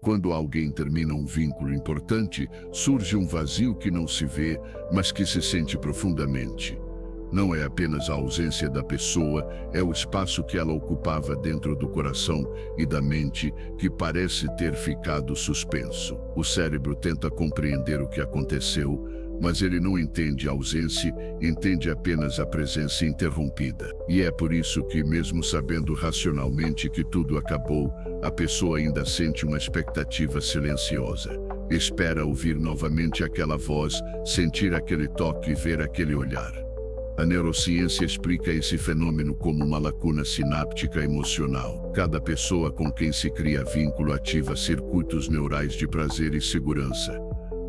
Quando alguém termina um vínculo importante, surge um vazio que não se vê, mas que se sente profundamente. Não é apenas a ausência da pessoa, é o espaço que ela ocupava dentro do coração e da mente que parece ter ficado suspenso. O cérebro tenta compreender o que aconteceu, mas ele não entende a ausência, entende apenas a presença interrompida. E é por isso que, mesmo sabendo racionalmente que tudo acabou, a pessoa ainda sente uma expectativa silenciosa. Espera ouvir novamente aquela voz, sentir aquele toque e ver aquele olhar. A neurociência explica esse fenômeno como uma lacuna sináptica emocional. Cada pessoa com quem se cria vínculo ativa circuitos neurais de prazer e segurança.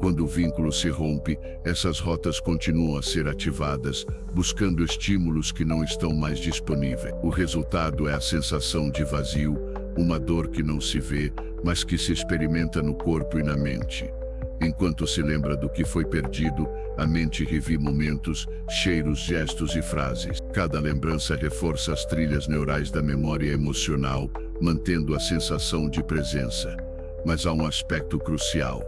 Quando o vínculo se rompe, essas rotas continuam a ser ativadas, buscando estímulos que não estão mais disponíveis. O resultado é a sensação de vazio, uma dor que não se vê, mas que se experimenta no corpo e na mente. Enquanto se lembra do que foi perdido, a mente revive momentos, cheiros, gestos e frases. Cada lembrança reforça as trilhas neurais da memória emocional, mantendo a sensação de presença. Mas há um aspecto crucial.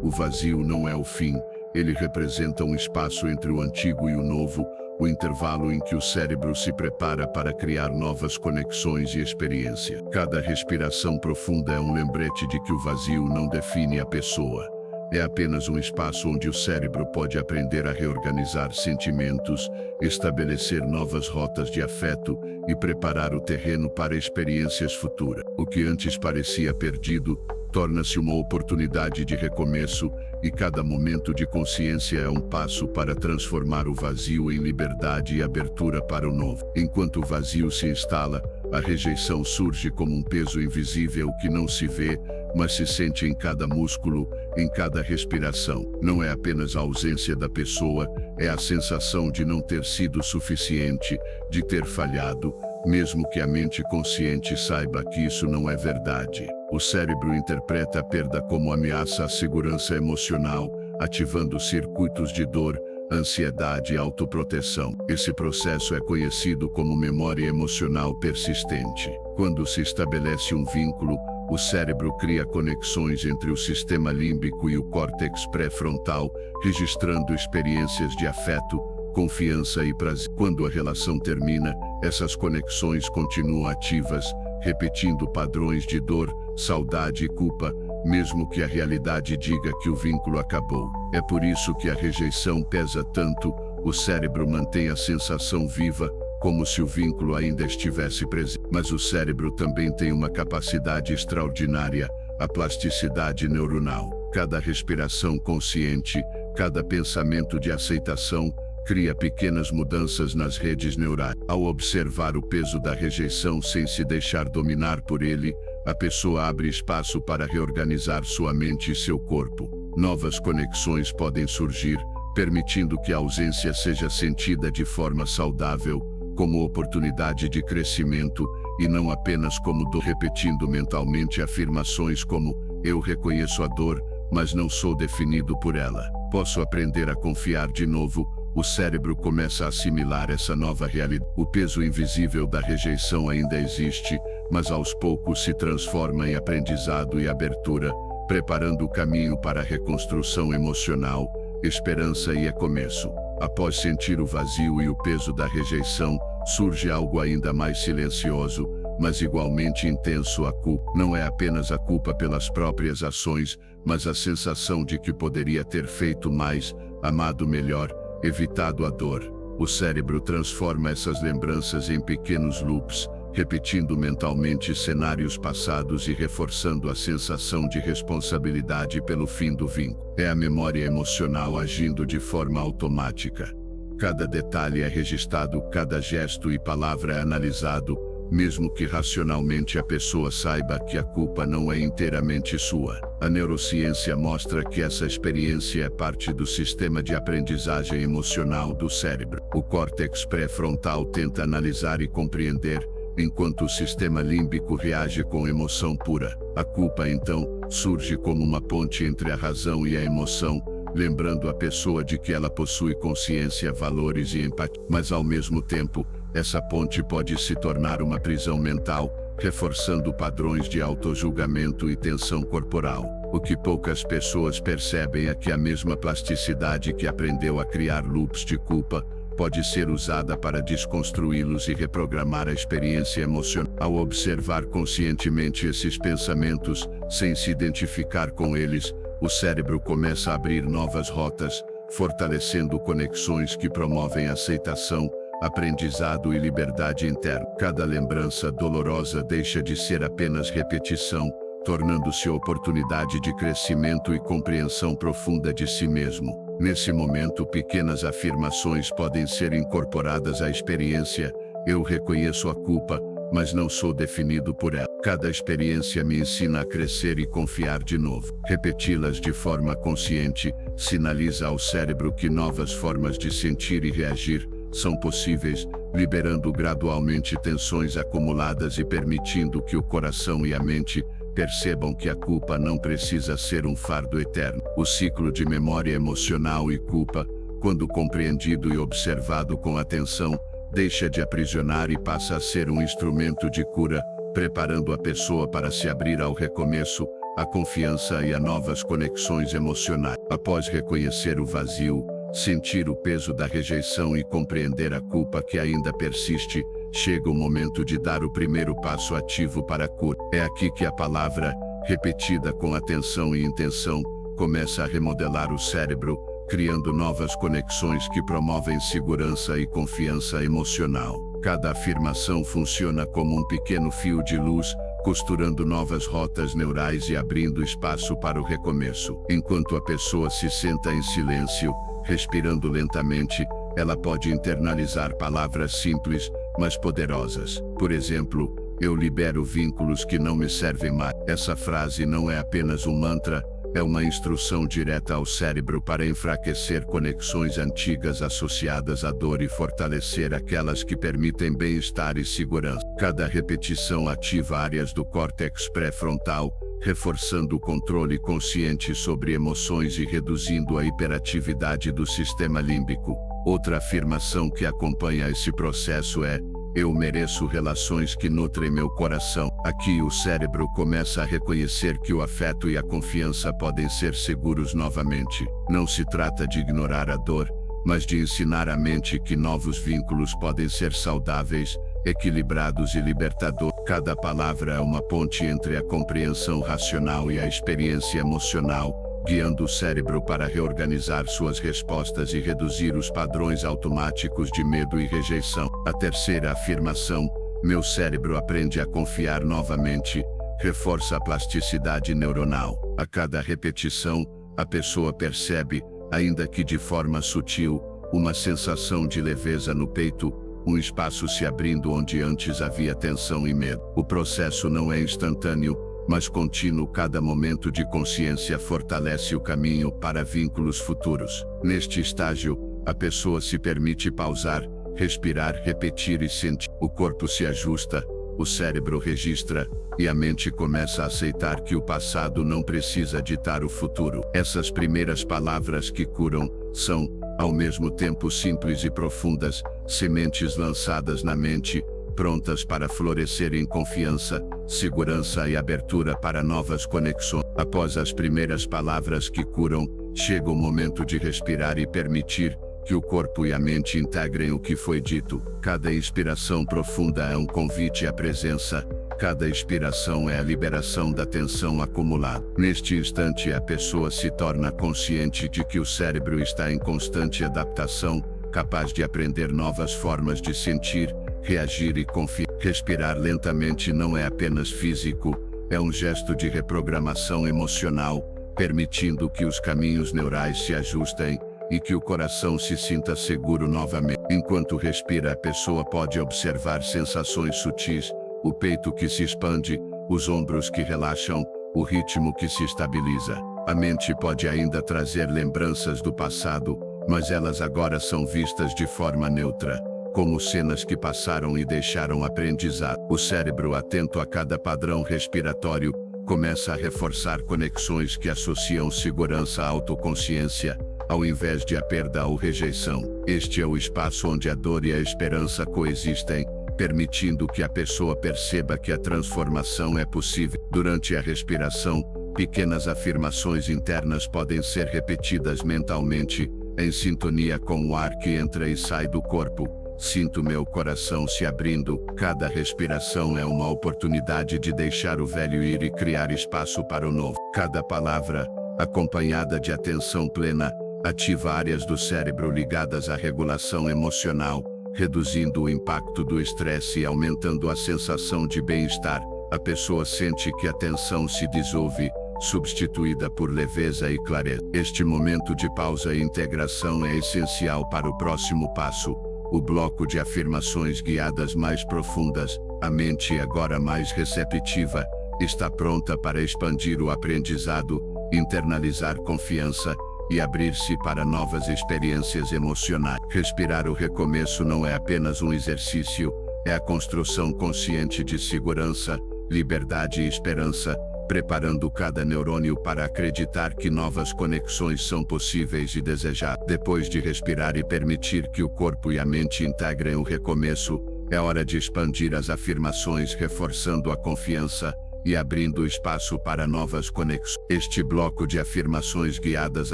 O vazio não é o fim, ele representa um espaço entre o antigo e o novo, o intervalo em que o cérebro se prepara para criar novas conexões e experiências. Cada respiração profunda é um lembrete de que o vazio não define a pessoa. É apenas um espaço onde o cérebro pode aprender a reorganizar sentimentos, estabelecer novas rotas de afeto e preparar o terreno para experiências futuras. O que antes parecia perdido torna-se uma oportunidade de recomeço, e cada momento de consciência é um passo para transformar o vazio em liberdade e abertura para o novo. Enquanto o vazio se instala, a rejeição surge como um peso invisível que não se vê, mas se sente em cada músculo, em cada respiração. Não é apenas a ausência da pessoa, é a sensação de não ter sido suficiente, de ter falhado, mesmo que a mente consciente saiba que isso não é verdade. O cérebro interpreta a perda como ameaça à segurança emocional, ativando circuitos de dor, ansiedade e autoproteção. Esse processo é conhecido como memória emocional persistente. Quando se estabelece um vínculo, o cérebro cria conexões entre o sistema límbico e o córtex pré-frontal, registrando experiências de afeto, confiança e prazer. Quando a relação termina, essas conexões continuam ativas, repetindo padrões de dor, saudade e culpa, mesmo que a realidade diga que o vínculo acabou. É por isso que a rejeição pesa tanto, o cérebro mantém a sensação viva, como se o vínculo ainda estivesse presente. Mas o cérebro também tem uma capacidade extraordinária, a plasticidade neuronal. Cada respiração consciente, cada pensamento de aceitação, cria pequenas mudanças nas redes neurais. Ao observar o peso da rejeição sem se deixar dominar por ele, a pessoa abre espaço para reorganizar sua mente e seu corpo. Novas conexões podem surgir, permitindo que a ausência seja sentida de forma saudável, como oportunidade de crescimento, e não apenas como dor. Repetindo mentalmente afirmações como: eu reconheço a dor, mas não sou definido por ela. Posso aprender a confiar de novo. O cérebro começa a assimilar essa nova realidade. O peso invisível da rejeição ainda existe, mas aos poucos se transforma em aprendizado e abertura, preparando o caminho para a reconstrução emocional, esperança e recomeço. Após sentir o vazio e o peso da rejeição, surge algo ainda mais silencioso, mas igualmente intenso: a culpa. Não é apenas a culpa pelas próprias ações, mas a sensação de que poderia ter feito mais, amado melhor, evitado a dor. O cérebro transforma essas lembranças em pequenos loops, repetindo mentalmente cenários passados e reforçando a sensação de responsabilidade pelo fim do vínculo. É a memória emocional agindo de forma automática. Cada detalhe é registrado, cada gesto e palavra é analisado, mesmo que racionalmente a pessoa saiba que a culpa não é inteiramente sua. A neurociência mostra que essa experiência é parte do sistema de aprendizagem emocional do cérebro. O córtex pré-frontal tenta analisar e compreender, enquanto o sistema límbico reage com emoção pura. A culpa, então, surge como uma ponte entre a razão e a emoção, lembrando a pessoa de que ela possui consciência, valores e empatia. Mas ao mesmo tempo, essa ponte pode se tornar uma prisão mental, reforçando padrões de autojulgamento e tensão corporal. O que poucas pessoas percebem é que a mesma plasticidade que aprendeu a criar loops de culpa pode ser usada para desconstruí-los e reprogramar a experiência emocional. Ao observar conscientemente esses pensamentos, sem se identificar com eles, o cérebro começa a abrir novas rotas, fortalecendo conexões que promovem aceitação, aprendizado e liberdade interna. Cada lembrança dolorosa deixa de ser apenas repetição, tornando-se oportunidade de crescimento e compreensão profunda de si mesmo. Nesse momento, pequenas afirmações podem ser incorporadas à experiência. Eu reconheço a culpa, mas não sou definido por ela. Cada experiência me ensina a crescer e confiar de novo. Repeti-las de forma consciente sinaliza ao cérebro que novas formas de sentir e reagir são possíveis, liberando gradualmente tensões acumuladas e permitindo que o coração e a mente percebam que a culpa não precisa ser um fardo eterno. O ciclo de memória emocional e culpa, quando compreendido e observado com atenção, deixa de aprisionar e passa a ser um instrumento de cura, preparando a pessoa para se abrir ao recomeço, à confiança e a novas conexões emocionais. Após reconhecer o vazio, sentir o peso da rejeição e compreender a culpa que ainda persiste, chega o momento de dar o primeiro passo ativo para a cura. É aqui que a palavra, repetida com atenção e intenção, começa a remodelar o cérebro, criando novas conexões que promovem segurança e confiança emocional. Cada afirmação funciona como um pequeno fio de luz, costurando novas rotas neurais e abrindo espaço para o recomeço. Enquanto a pessoa se senta em silêncio, respirando lentamente, ela pode internalizar palavras simples, mas poderosas. Por exemplo, eu libero vínculos que não me servem mais. Essa frase não é apenas um mantra, é uma instrução direta ao cérebro para enfraquecer conexões antigas associadas à dor e fortalecer aquelas que permitem bem-estar e segurança. Cada repetição ativa áreas do córtex pré-frontal, reforçando o controle consciente sobre emoções e reduzindo a hiperatividade do sistema límbico. Outra afirmação que acompanha esse processo é: eu mereço relações que nutrem meu coração. Aqui o cérebro começa a reconhecer que o afeto e a confiança podem ser seguros novamente. Não se trata de ignorar a dor, mas de ensinar a mente que novos vínculos podem ser saudáveis, equilibrados e libertadores. Cada palavra é uma ponte entre a compreensão racional e a experiência emocional, guiando o cérebro para reorganizar suas respostas e reduzir os padrões automáticos de medo e rejeição. A terceira afirmação, meu cérebro aprende a confiar novamente, reforça a plasticidade neuronal. A cada repetição, a pessoa percebe, ainda que de forma sutil, uma sensação de leveza no peito, um espaço se abrindo onde antes havia tensão e medo. O processo não é instantâneo, mas contínuo. Cada momento de consciência fortalece o caminho para vínculos futuros. Neste estágio, a pessoa se permite pausar, respirar, repetir e sentir. O corpo se ajusta, o cérebro registra, e a mente começa a aceitar que o passado não precisa ditar o futuro. Essas primeiras palavras que curam são, ao mesmo tempo simples e profundas, sementes lançadas na mente, prontas para florescer em confiança, segurança e abertura para novas conexões. Após as primeiras palavras que curam, chega o momento de respirar e permitir que o corpo e a mente integrem o que foi dito. Cada inspiração profunda é um convite à presença, cada expiração é a liberação da tensão acumulada. Neste instante, a pessoa se torna consciente de que o cérebro está em constante adaptação, capaz de aprender novas formas de sentir, reagir e confiar. Respirar lentamente não é apenas físico, é um gesto de reprogramação emocional, permitindo que os caminhos neurais se ajustem e que o coração se sinta seguro novamente. Enquanto respira, a pessoa pode observar sensações sutis, o peito que se expande, os ombros que relaxam, o ritmo que se estabiliza. A mente pode ainda trazer lembranças do passado, mas elas agora são vistas de forma neutra, como cenas que passaram e deixaram aprendizado. O cérebro, atento a cada padrão respiratório, começa a reforçar conexões que associam segurança à autoconsciência, ao invés de a perda ou rejeição. Este é o espaço onde a dor e a esperança coexistem, permitindo que a pessoa perceba que a transformação é possível. Durante a respiração, pequenas afirmações internas podem ser repetidas mentalmente, em sintonia com o ar que entra e sai do corpo. Sinto meu coração se abrindo. Cada respiração é uma oportunidade de deixar o velho ir e criar espaço para o novo. Cada palavra, acompanhada de atenção plena, ativa áreas do cérebro ligadas à regulação emocional, reduzindo o impacto do estresse e aumentando a sensação de bem-estar. A pessoa sente que a tensão se dissolve, substituída por leveza e clareza. Este momento de pausa e integração é essencial para o próximo passo, o bloco de afirmações guiadas mais profundas. A mente, agora mais receptiva, está pronta para expandir o aprendizado, internalizar confiança e abrir-se para novas experiências emocionais. Respirar o recomeço não é apenas um exercício, é a construção consciente de segurança, liberdade e esperança, preparando cada neurônio para acreditar que novas conexões são possíveis e desejadas. Depois de respirar e permitir que o corpo e a mente integrem o recomeço, é hora de expandir as afirmações, reforçando a confiança e abrindo espaço para novas conexões. Este bloco de afirmações guiadas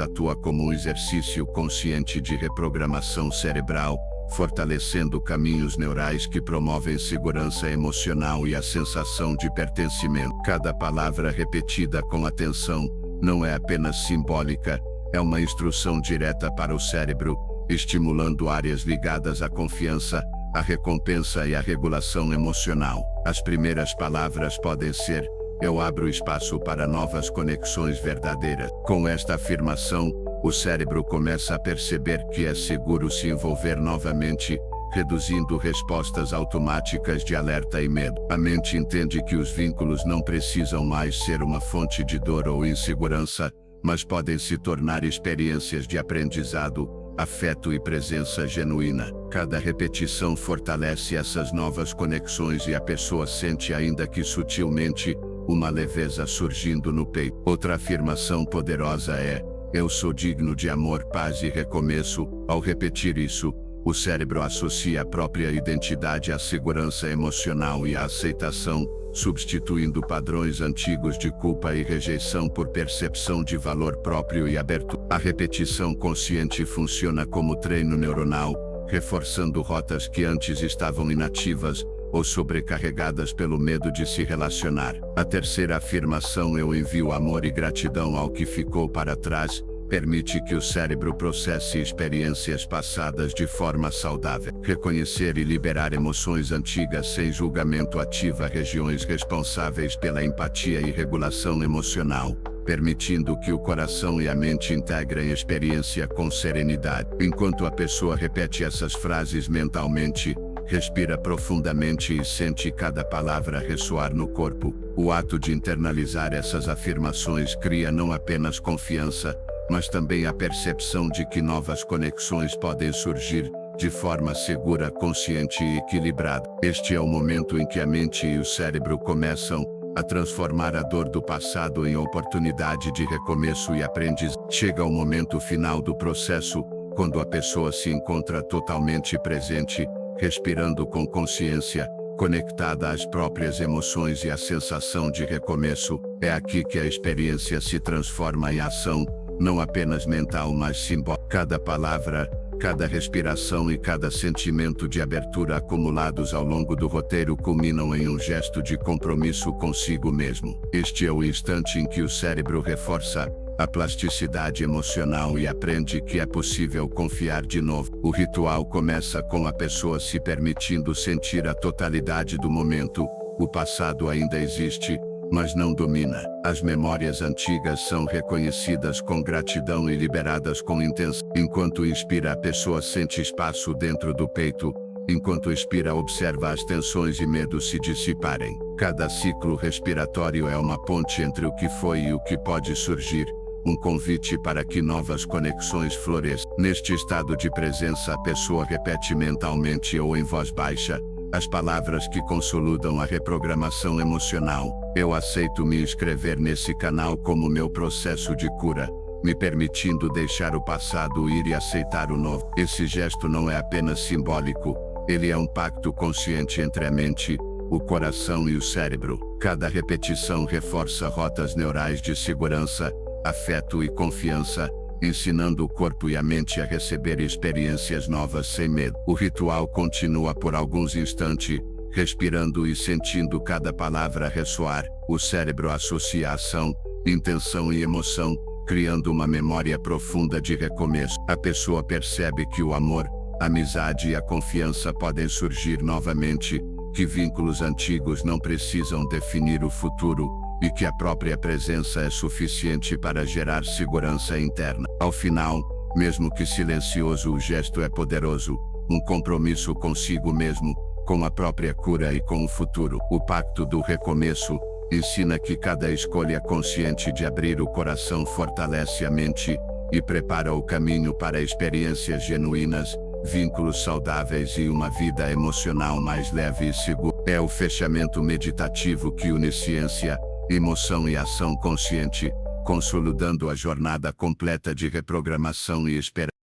atua como um exercício consciente de reprogramação cerebral, fortalecendo caminhos neurais que promovem segurança emocional e a sensação de pertencimento. Cada palavra repetida com atenção não é apenas simbólica, é uma instrução direta para o cérebro, estimulando áreas ligadas à confiança, à recompensa e à regulação emocional. As primeiras palavras podem ser: eu abro espaço para novas conexões verdadeiras. Com esta afirmação, o cérebro começa a perceber que é seguro se envolver novamente, reduzindo respostas automáticas de alerta e medo. A mente entende que os vínculos não precisam mais ser uma fonte de dor ou insegurança, mas podem se tornar experiências de aprendizado, afeto e presença genuína. Cada repetição fortalece essas novas conexões e a pessoa sente, ainda que sutilmente, uma leveza surgindo no peito. Outra afirmação poderosa é: eu sou digno de amor, paz e recomeço. Ao repetir isso, o cérebro associa a própria identidade à segurança emocional e à aceitação, substituindo padrões antigos de culpa e rejeição por percepção de valor próprio e abertura. A repetição consciente funciona como treino neuronal, reforçando rotas que antes estavam inativas ou sobrecarregadas pelo medo de se relacionar. A terceira afirmação, eu envio amor e gratidão ao que ficou para trás, permite que o cérebro processe experiências passadas de forma saudável. Reconhecer e liberar emoções antigas sem julgamento ativa regiões responsáveis pela empatia e regulação emocional, permitindo que o coração e a mente integrem a experiência com serenidade. Enquanto a pessoa repete essas frases mentalmente, respira profundamente e sente cada palavra ressoar no corpo. O ato de internalizar essas afirmações cria não apenas confiança, mas também a percepção de que novas conexões podem surgir de forma segura, consciente e equilibrada. Este é o momento em que a mente e o cérebro começam a transformar a dor do passado em oportunidade de recomeço e aprendizagem. Chega o momento final do processo, quando a pessoa se encontra totalmente presente, respirando com consciência, conectada às próprias emoções e à sensação de recomeço. É aqui que a experiência se transforma em ação, não apenas mental, mas simbólica. Cada palavra, cada respiração e cada sentimento de abertura acumulados ao longo do roteiro culminam em um gesto de compromisso consigo mesmo. Este é o instante em que o cérebro reforça a plasticidade emocional e aprende que é possível confiar de novo. O ritual começa com a pessoa se permitindo sentir a totalidade do momento. O passado ainda existe, mas não domina. As memórias antigas são reconhecidas com gratidão e liberadas com intenção. Enquanto inspira, a pessoa sente espaço dentro do peito. Enquanto expira, observa as tensões e medos se dissiparem. Cada ciclo respiratório é uma ponte entre o que foi e o que pode surgir, um convite para que novas conexões floresçam. Neste estado de presença, a pessoa repete mentalmente ou em voz baixa as palavras que consolidam a reprogramação emocional. Eu aceito me inscrever nesse canal como meu processo de cura, me permitindo deixar o passado ir e aceitar o novo. Esse gesto não é apenas simbólico, Ele é um pacto consciente entre a mente, o coração e o cérebro. Cada repetição reforça rotas neurais de segurança, afeto e confiança, ensinando o corpo e a mente a receber experiências novas sem medo. O ritual continua por alguns instantes, respirando e sentindo cada palavra ressoar. O cérebro associa ação, intenção e emoção, criando uma memória profunda de recomeço. A pessoa percebe que o amor, a amizade e a confiança podem surgir novamente, que vínculos antigos não precisam definir o futuro, e que a própria presença é suficiente para gerar segurança interna. Ao final, mesmo que silencioso, o gesto é poderoso, um compromisso consigo mesmo, com a própria cura e com o futuro. O pacto do recomeço ensina que cada escolha consciente de abrir o coração fortalece a mente e prepara o caminho para experiências genuínas, vínculos saudáveis e uma vida emocional mais leve e segura. É o fechamento meditativo que une ciência, emoção e ação consciente, consolidando a jornada completa de reprogramação e esperança.